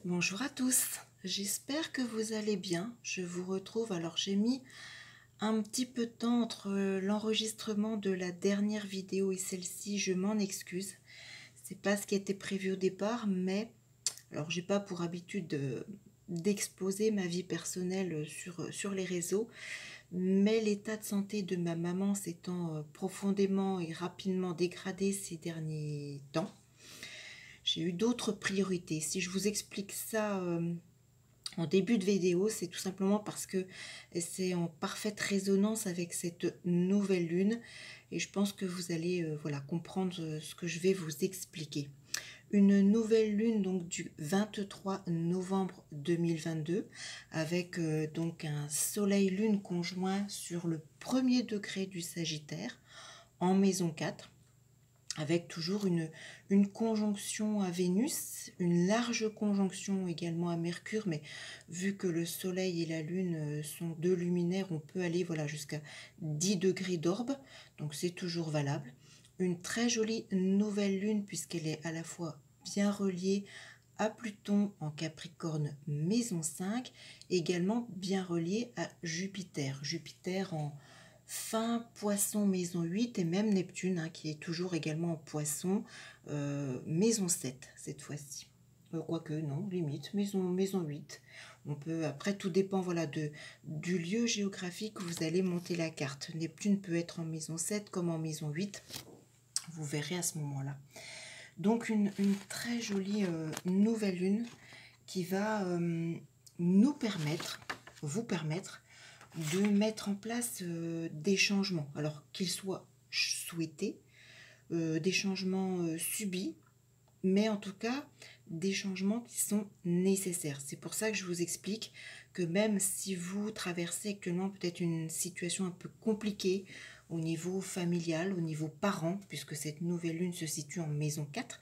Bonjour à tous, j'espère que vous allez bien. Je vous retrouve, alors j'ai mis un petit peu de temps entre l'enregistrement de la dernière vidéo et celle-ci, je m'en excuse. C'est pas ce qui était prévu au départ, mais alors j'ai pas pour habitude d'exposer ma vie personnelle sur les réseaux, mais l'état de santé de ma maman s'étant profondément et rapidement dégradé ces derniers temps, j'ai eu d'autres priorités. Si je vous explique ça en début de vidéo, c'est tout simplement parce que c'est en parfaite résonance avec cette nouvelle lune et je pense que vous allez voilà, comprendre ce que je vais vous expliquer. Une nouvelle lune donc du 23 novembre 2022 avec donc un soleil-lune conjoint sur le premier degré du Sagittaire en maison 4, avec toujours une conjonction à Vénus, une large conjonction également à Mercure, mais vu que le Soleil et la Lune sont deux luminaires, on peut aller voilà, jusqu'à 10 degrés d'orbe, donc c'est toujours valable. Une très jolie nouvelle Lune, puisqu'elle est à la fois bien reliée à Pluton en Capricorne maison 5, également bien reliée à Jupiter. Jupiter en fin Poisson maison 8 et même Neptune qui est toujours également en Poisson maison 7 cette fois-ci. Quoique non, limite, maison 8. On peut, après tout dépend voilà, du lieu géographique où vous allez monter la carte. Neptune peut être en maison 7 comme en maison 8. Vous verrez à ce moment-là. Donc une très jolie nouvelle lune qui va nous permettre, vous permettre de mettre en place des changements, alors qu'ils soient souhaités, des changements subis, mais en tout cas des changements qui sont nécessaires. C'est pour ça que je vous explique que même si vous traversez actuellement peut-être une situation un peu compliquée au niveau familial, au niveau parent, puisque cette nouvelle lune se situe en maison 4,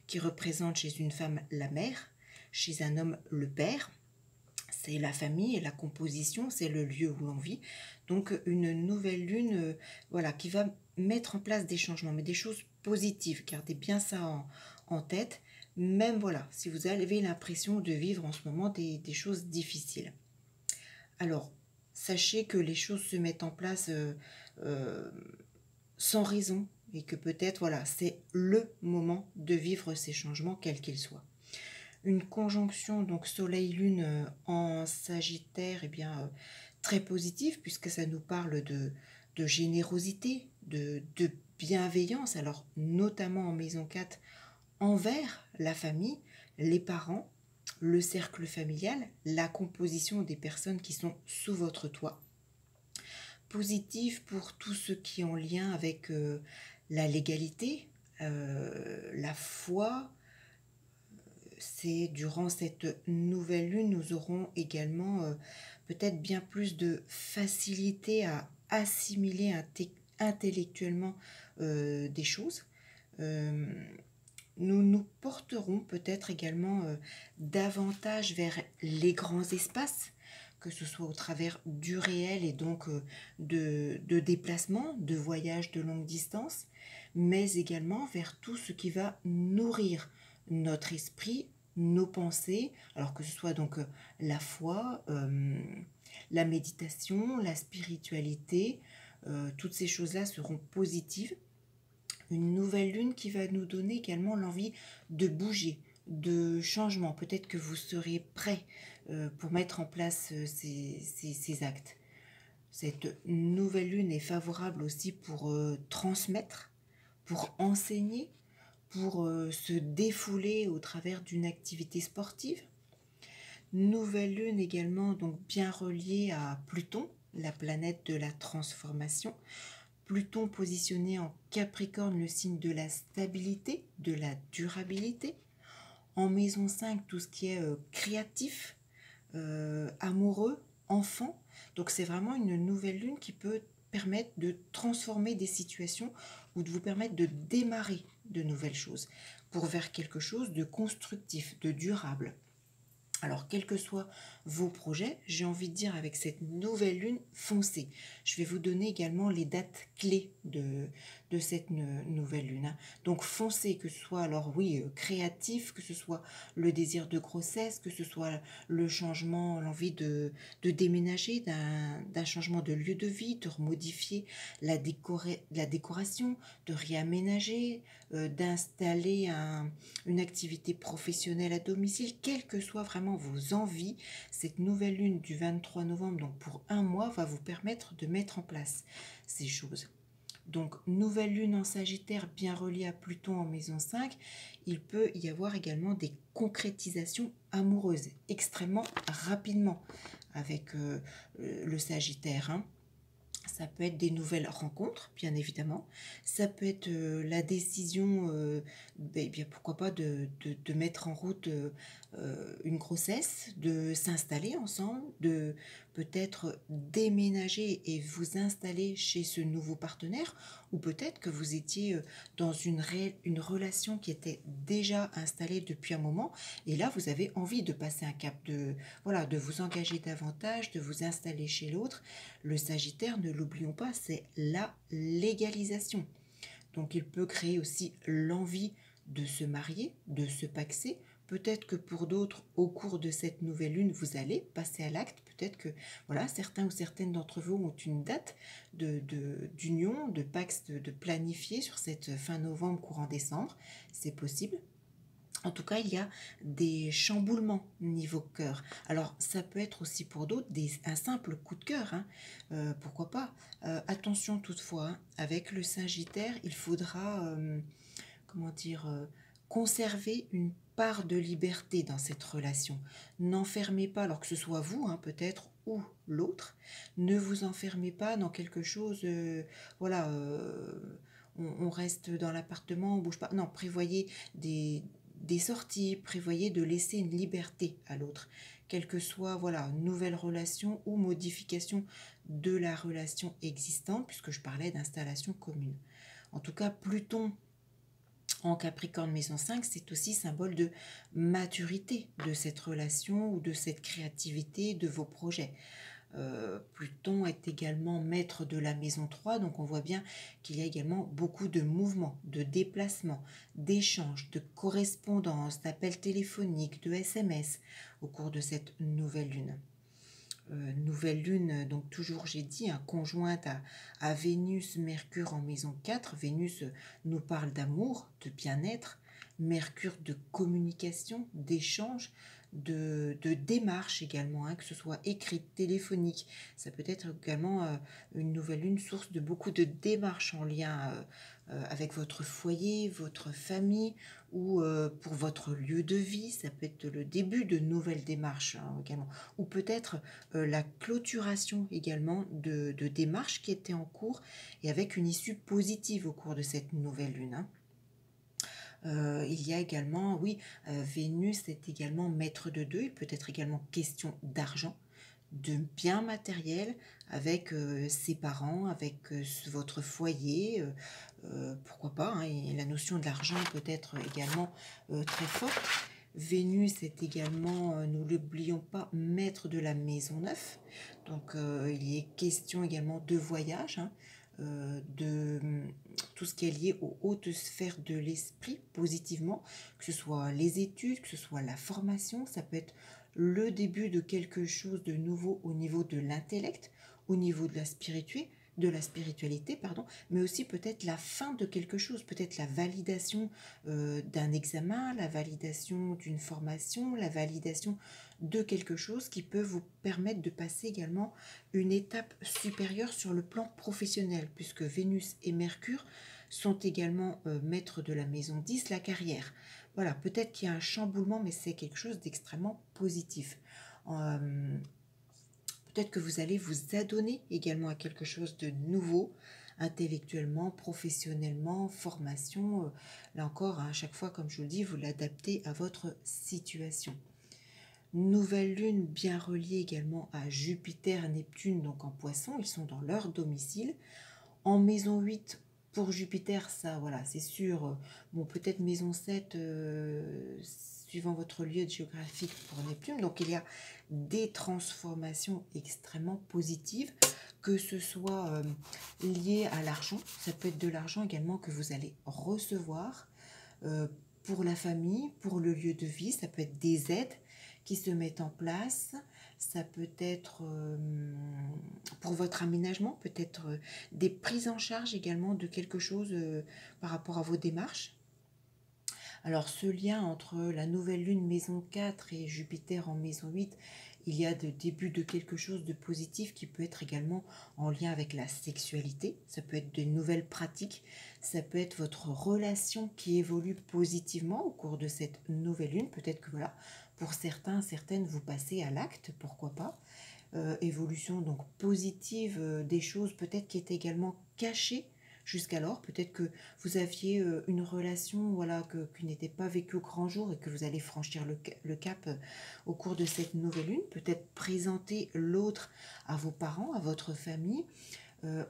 qui représente chez une femme la mère, chez un homme le père, c'est la famille et la composition, c'est le lieu où l'on vit. Donc une nouvelle lune voilà, qui va mettre en place des changements, mais des choses positives. Gardez bien ça en tête, même voilà, si vous avez l'impression de vivre en ce moment des choses difficiles. Alors, sachez que les choses se mettent en place sans raison et que peut-être voilà, c'est le moment de vivre ces changements, quels qu'ils soient. Une conjonction donc Soleil-Lune en Sagittaire, eh bien, très positive puisque ça nous parle de générosité, de bienveillance, alors notamment en maison 4 envers la famille, les parents, le cercle familial, la composition des personnes qui sont sous votre toit. Positif pour tout ce qui est en lien avec la légalité, la foi. C'est durant cette nouvelle lune, nous aurons également peut-être bien plus de facilité à assimiler intellectuellement des choses. Nous nous porterons peut-être également davantage vers les grands espaces, que ce soit au travers du réel et donc de déplacements, de voyages de longue distance, mais également vers tout ce qui va nourrir notre esprit, nos pensées, alors que ce soit donc la foi, la méditation, la spiritualité, toutes ces choses-là seront positives. Une nouvelle lune qui va nous donner également l'envie de bouger, de changement. Peut-être que vous serez prêt pour mettre en place ces actes. Cette nouvelle lune est favorable aussi pour transmettre, pour enseigner, pour se défouler au travers d'une activité sportive. Nouvelle lune également donc bien reliée à Pluton, la planète de la transformation. Pluton positionné en Capricorne, le signe de la stabilité, de la durabilité. En maison 5, tout ce qui est créatif, amoureux, enfant. Donc c'est vraiment une nouvelle lune qui peut permettre de transformer des situations ou de vous permettre de démarrer de nouvelles choses pour vers quelque chose de constructif, de durable. Alors quel que soit vos projets. J'ai envie de dire avec cette nouvelle lune, foncez. Je vais vous donner également les dates clés de cette nouvelle lune. Hein. Donc foncez, que ce soit alors oui créatif, que ce soit le désir de grossesse, que ce soit le changement, l'envie de déménager, d'un changement de lieu de vie, de remodifier la décoration, de réaménager, d'installer une activité professionnelle à domicile, quelles que soient vraiment vos envies. Cette nouvelle lune du 23 novembre, donc pour un mois, va vous permettre de mettre en place ces choses. Donc, nouvelle lune en Sagittaire bien reliée à Pluton en maison 5, il peut y avoir également des concrétisations amoureuses extrêmement rapidement avec le Sagittaire. Hein. Ça peut être des nouvelles rencontres, bien évidemment. Ça peut être la décision, bien, pourquoi pas, de mettre en route une grossesse, de s'installer ensemble, de peut-être déménager et vous installer chez ce nouveau partenaire, ou peut-être que vous étiez dans une relation qui était déjà installée depuis un moment, et là vous avez envie de passer un cap, voilà, de vous engager davantage, de vous installer chez l'autre. Le Sagittaire, ne l'oublions pas, c'est la légalisation. Donc il peut créer aussi l'envie de se marier, de se paxer. Peut-être que pour d'autres, au cours de cette nouvelle lune, vous allez passer à l'acte. Peut-être que voilà, certains ou certaines d'entre vous ont une date d'union, de pax, de planifier sur cette fin novembre, courant décembre. C'est possible. En tout cas, il y a des chamboulements niveau cœur. Alors, ça peut être aussi pour d'autres un simple coup de cœur. Hein. Pourquoi pas. Attention toutefois, hein, avec le Sagittaire, il faudra, comment dire, conserver une part de liberté dans cette relation. N'enfermez pas, alors que ce soit vous, hein, peut-être, ou l'autre, ne vous enfermez pas dans quelque chose, voilà, on reste dans l'appartement, on bouge pas. Non, prévoyez des sorties, prévoyez de laisser une liberté à l'autre, quelle que soit voilà, nouvelle relation ou modification de la relation existante, puisque je parlais d'installation commune. En tout cas, Pluton en Capricorne maison 5, c'est aussi symbole de maturité de cette relation ou de cette créativité de vos projets. Pluton est également maître de la maison 3, donc on voit bien qu'il y a également beaucoup de mouvements, de déplacements, d'échanges, de correspondances, d'appels téléphoniques, de SMS au cours de cette nouvelle lune. Nouvelle lune, donc toujours j'ai dit, conjointe à Vénus, Mercure en maison 4. Vénus nous parle d'amour, de bien-être, Mercure de communication, d'échange, de démarche également, hein, que ce soit écrite, téléphonique. Ça peut être également une nouvelle lune source de beaucoup de démarches en lien avec votre foyer, votre famille ou pour votre lieu de vie. Ça peut être le début de nouvelles démarches hein, également. Ou peut-être la clôturation également de démarches qui étaient en cours et avec une issue positive au cours de cette nouvelle lune. Hein. Il y a également, oui, Vénus est également maître de deux. Il peut être également question d'argent, de biens matériels avec ses parents, avec votre foyer, pourquoi pas. Hein, et la notion de l'argent peut être également très forte. Vénus est également, nous l'oublions pas, maître de la maison 9. Donc il est question également de voyage, hein, de tout ce qui est lié aux hautes sphères de l'esprit positivement, que ce soit les études, que ce soit la formation, ça peut être le début de quelque chose de nouveau au niveau de l'intellect, au niveau de la spiritualité, pardon, mais aussi peut-être la fin de quelque chose, peut-être la validation d'un examen, la validation d'une formation, la validation de quelque chose qui peut vous permettre de passer également une étape supérieure sur le plan professionnel, puisque Vénus et Mercure sont également maîtres de la maison 10, la carrière. Voilà, peut-être qu'il y a un chamboulement, mais c'est quelque chose d'extrêmement positif. Peut-être que vous allez vous adonner également à quelque chose de nouveau, intellectuellement, professionnellement, formation. Là encore, à chaque fois, comme je vous le dis, vous l'adaptez à votre situation. Nouvelle lune bien reliée également à Jupiter et Neptune, donc en Poisson, ils sont dans leur domicile. En maison 8, pour Jupiter, ça, voilà, c'est sûr. Bon, peut-être maison 7, suivant votre lieu géographique pour Neptune. Donc il y a des transformations extrêmement positives, que ce soit lié à l'argent, ça peut être de l'argent également que vous allez recevoir pour la famille, pour le lieu de vie, ça peut être des aides qui se mettent en place, ça peut être pour votre aménagement, peut-être des prises en charge également de quelque chose par rapport à vos démarches. Alors ce lien entre la nouvelle lune maison 4 et Jupiter en maison 8, il y a le début de quelque chose de positif qui peut être également en lien avec la sexualité. Ça peut être de nouvelles pratiques, ça peut être votre relation qui évolue positivement au cours de cette nouvelle lune. Peut-être que voilà, pour certains, certaines, vous passez à l'acte, pourquoi pas. Évolution donc positive des choses peut-être qui étaient également cachées jusqu'alors. Peut-être que vous aviez une relation voilà, qui n'était pas vécue au grand jour et que vous allez franchir le cap au cours de cette nouvelle lune. Peut-être présenter l'autre à vos parents, à votre famille.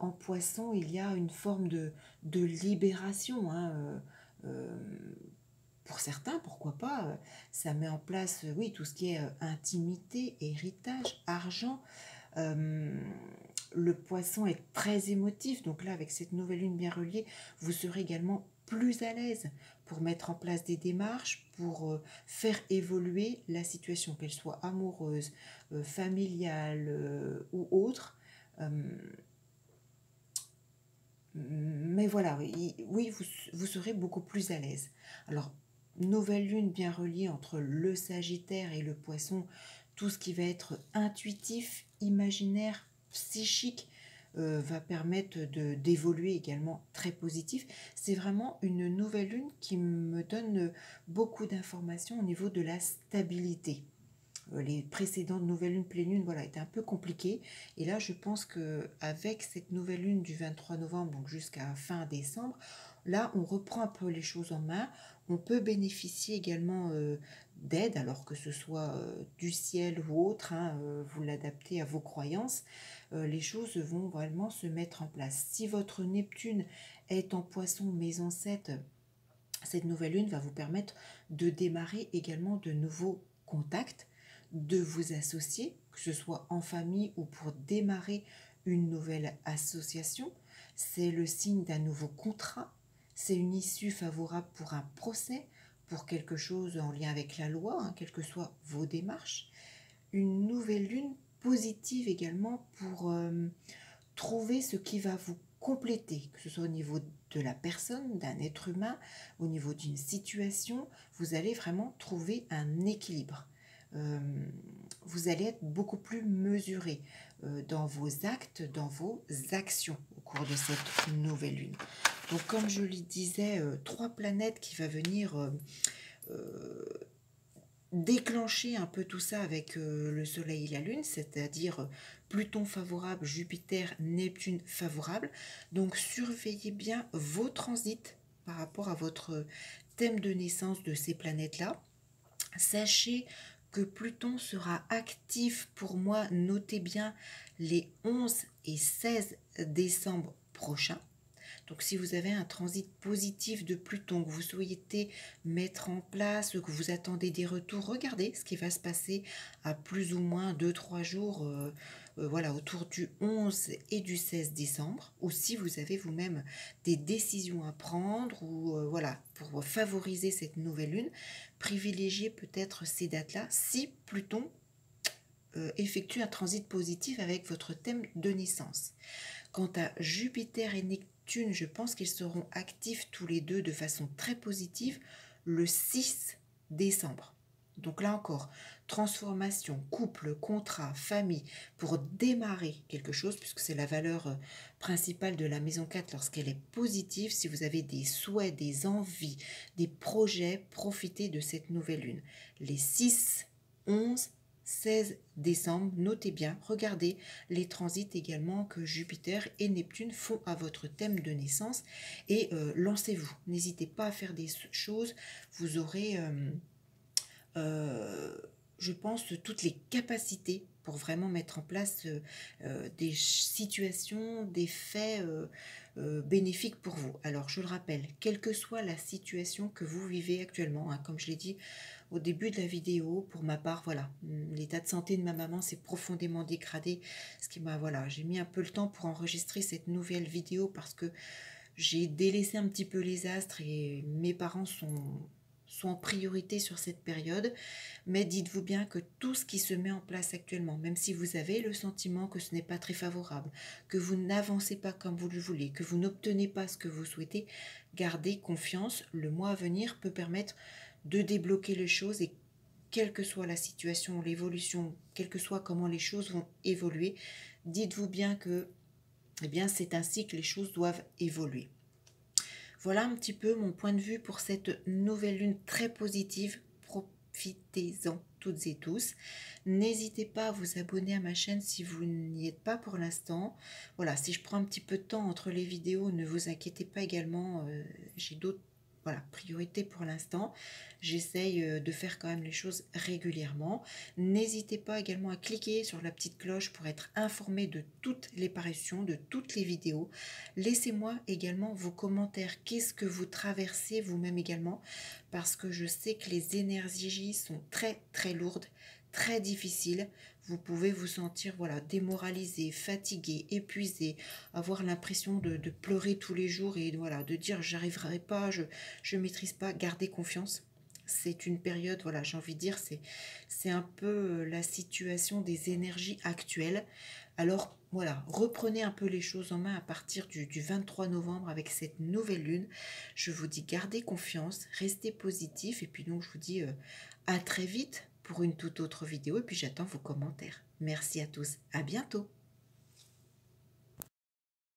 En Poisson, il y a une forme de libération. Pour certains, pourquoi pas, ça met en place, oui, tout ce qui est intimité, héritage, argent. Le Poisson est très émotif, donc là, avec cette nouvelle lune bien reliée, vous serez également plus à l'aise pour mettre en place des démarches, pour faire évoluer la situation, qu'elle soit amoureuse, familiale ou autre. Mais voilà, oui, vous serez beaucoup plus à l'aise. Alors, nouvelle lune bien reliée entre le Sagittaire et le Poisson, tout ce qui va être intuitif, imaginaire, psychique, va permettre d'évoluer également très positif. C'est vraiment une nouvelle lune qui me donne beaucoup d'informations au niveau de la stabilité. Les précédentes nouvelles lunes, pleine lune, voilà, étaient un peu compliquées. Et là, je pense qu'avec cette nouvelle lune du 23 novembre, donc jusqu'à fin décembre, là, on reprend un peu les choses en main. On peut bénéficier également d'aide, alors que ce soit du ciel ou autre, vous l'adaptez à vos croyances. Les choses vont vraiment se mettre en place. Si votre Neptune est en Poisson, maison 7, cette nouvelle lune va vous permettre de démarrer également de nouveaux contacts, de vous associer, que ce soit en famille ou pour démarrer une nouvelle association. C'est le signe d'un nouveau contrat, c'est une issue favorable pour un procès, pour quelque chose en lien avec la loi, quelles que soient vos démarches. Une nouvelle lune positive également pour trouver ce qui va vous compléter, que ce soit au niveau de la personne, d'un être humain, au niveau d'une situation. Vous allez vraiment trouver un équilibre. Vous allez être beaucoup plus mesuré dans vos actes, dans vos actions au cours de cette nouvelle lune. Donc comme je le disais, 3 planètes qui vont venir déclencher un peu tout ça avec le Soleil et la Lune, c'est-à-dire Pluton favorable, Jupiter, Neptune favorable. Donc surveillez bien vos transits par rapport à votre thème de naissance de ces planètes-là. Sachez que Pluton sera actif pour moi, notez bien, les 11 et 16 décembre prochains. Donc si vous avez un transit positif de Pluton, que vous souhaitez mettre en place, que vous attendez des retours, regardez ce qui va se passer à plus ou moins 2-3 jours voilà, autour du 11 et du 16 décembre. Ou si vous avez vous-même des décisions à prendre ou voilà, pour favoriser cette nouvelle lune, privilégiez peut-être ces dates-là si Pluton effectue un transit positif avec votre thème de naissance. Quant à Jupiter et Neptune, je pense qu'ils seront actifs tous les deux de façon très positive le 6 décembre. Donc là encore, transformation, couple, contrat, famille, pour démarrer quelque chose, puisque c'est la valeur principale de la maison 4 lorsqu'elle est positive. Si vous avez des souhaits, des envies, des projets, profitez de cette nouvelle lune. Les 6, 11, 16 décembre, notez bien, regardez les transits également que Jupiter et Neptune font à votre thème de naissance et lancez-vous. N'hésitez pas à faire des choses, vous aurez, je pense, toutes les capacités pour vraiment mettre en place des situations, des faits bénéfiques pour vous. Alors je le rappelle, quelle que soit la situation que vous vivez actuellement, comme je l'ai dit, au début de la vidéo. Pour ma part, voilà, l'état de santé de ma maman s'est profondément dégradé, ce qui m'a, voilà, j'ai mis un peu le temps pour enregistrer cette nouvelle vidéo parce que j'ai délaissé un petit peu les astres et mes parents sont en priorité sur cette période. Mais dites-vous bien que tout ce qui se met en place actuellement, même si vous avez le sentiment que ce n'est pas très favorable, que vous n'avancez pas comme vous le voulez, que vous n'obtenez pas ce que vous souhaitez, gardez confiance. Le mois à venir peut permettre de débloquer les choses et quelle que soit la situation, l'évolution, quel que soit comment les choses vont évoluer, dites-vous bien que eh bien, c'est ainsi que les choses doivent évoluer. Voilà un petit peu mon point de vue pour cette nouvelle lune très positive. Profitez-en toutes et tous. N'hésitez pas à vous abonner à ma chaîne si vous n'y êtes pas pour l'instant. Voilà, si je prends un petit peu de temps entre les vidéos, ne vous inquiétez pas également. J'ai d'autres priorités pour l'instant. J'essaye de faire quand même les choses régulièrement. N'hésitez pas également à cliquer sur la petite cloche pour être informé de toutes les parutions, de toutes les vidéos. Laissez-moi également vos commentaires. Qu'est-ce que vous traversez vous-même également? Parce que je sais que les énergies sont très très lourdes, très difficiles. Vous pouvez vous sentir démoralisé, fatigué, épuisé, avoir l'impression de pleurer tous les jours et de dire j'arriverai pas, je maîtrise pas. Gardez confiance. C'est une période, j'ai envie de dire, c'est un peu la situation des énergies actuelles. Alors reprenez un peu les choses en main à partir du 23 novembre avec cette nouvelle lune. Je vous dis gardez confiance, restez positif et puis donc je vous dis à très vite pour une toute autre vidéo et puis j'attends vos commentaires. Merci à tous, à bientôt.